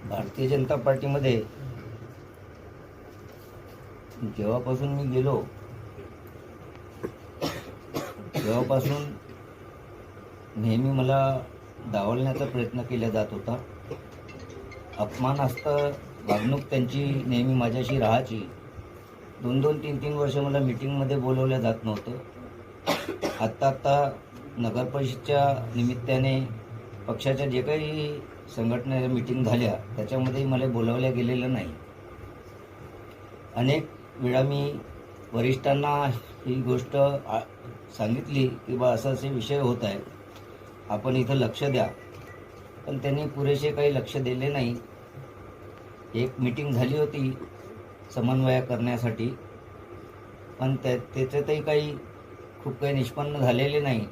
भारतीय जनता पार्टीमध्ये जेव्हापासून मी गेलो तेव्हापासून नेहमी मला डावलण्याचा प्रयत्न केला जात होता. अपमानास्पद वागणूक त्यांची नेहमी माझ्याशी राहायची. 2-2, 3-3 वर्ष मला मीटिंगमध्ये बोलवलं जात नव्हतं. आत्ता नगरपरिषदच्या निमित्ताने पक्षाच्या जे काही संघटना मीटिंग झाल्या त्याच्यामध्ये मला बोलावल्या गेलेलं नाही. अनेक वेळा मी वरिष्ठांना ही गोष्ट सांगितली की बा असा असे विषय होत आहे, आपण इथं लक्ष द्या, पण त्यांनी पुरेसे काही लक्ष दिले नाही. एक मीटिंग झाली होती समन्वय करण्यासाठी, पण त्याच्यातही खूप काही निष्पन्न झालेले नाही.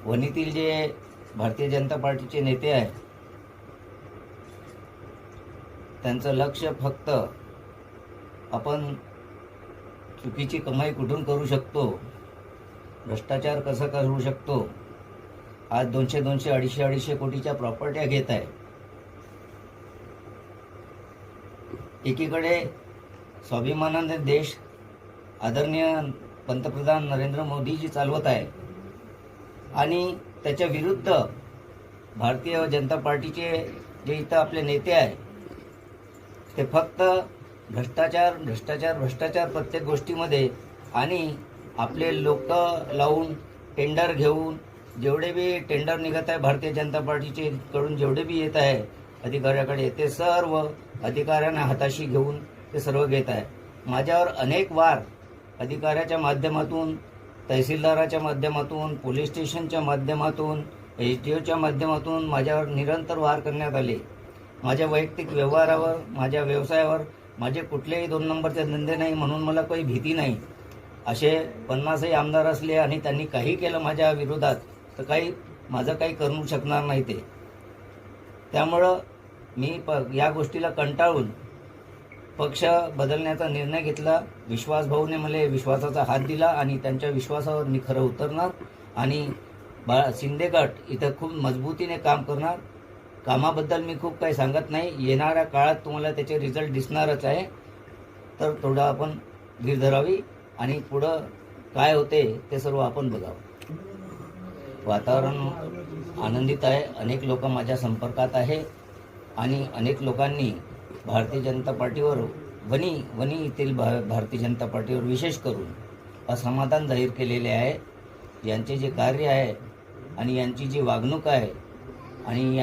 वणीतील जे भारतीय जनता पार्टीचे नेते आहेत त्यांचं लक्ष फक्त आपण चुकीची कमाई कुठून करू शकतो, भ्रष्टाचार कसा करू शकतो. आज 200, 250 कोटीच्या प्रॉपर्ट्या घेत आहे. एकीकडे स्वाभिमानाने देश आदरणीय पंतप्रधान नरेंद्र मोदीजी चालवत आहे आणि त्याच्या विरुद्ध भारतीय जनता पार्टीचे जे इथं आपले नेते आहे ते फक्त भ्रष्टाचार प्रत्येक गोष्टीमध्ये, आणि आपले लोक लावून टेंडर घेऊन जेवढे बी टेंडर निघत आहे भारतीय जनता पार्टीचे कडून जेवढे बी येत आहे अधिकाऱ्याकडे, ते सर्व अधिकाऱ्यांना हाताशी घेऊन ते सर्व घेत आहे. माझ्यावर अनेक वार अधिकाऱ्याच्या माध्यमातून, तहसीलदाराच्या माध्यमातून, पोलीस स्टेशनच्या माध्यमातून, SDOच्या माध्यमातून माझ्यावर निरंतर वार करण्यात आले. माझ्या वैयक्तिक व्यवहारावर, माझ्या व्यवसायावर माझे कुठलेही 2 नंबरचे धंदे नाही म्हणून मला काही भीती नाही. असे 50ही आमदार असले आणि त्यांनी काही केलं माझ्या विरोधात तर माझं काही करू शकणार नाही ते. त्यामुळं मी या गोष्टीला कंटाळून पक्ष बदलण्याचा निर्णय घेतला. विश्वासभाऊने मला विश्वासाचा हात दिला आणि त्यांच्या विश्वासावर मी खरं उतरणार आणि शिंदे गट इथं खूप मजबूतीने काम करणार. कामाबद्दल मी खूप काही सांगत नाही, येणाऱ्या काळात तुम्हाला त्याचे रिझल्ट दिसणारच आहे. तर थोडं आपण धीर धरावी आणि पुढं काय होते ते सर्व आपण बघावं. वातावरण आनंदित आहे. अनेक लोक माझ्या संपर्कात आहे आणि अनेक लोकांनी भारतीय जनता पार्टीवर, वणी येथील भारतीय जनता पार्टीवर विशेष करून असमाधान जाहीर केलेले आहे. यांचे जे कार्य आहे आणि यांची जी वागणूक आहे आणि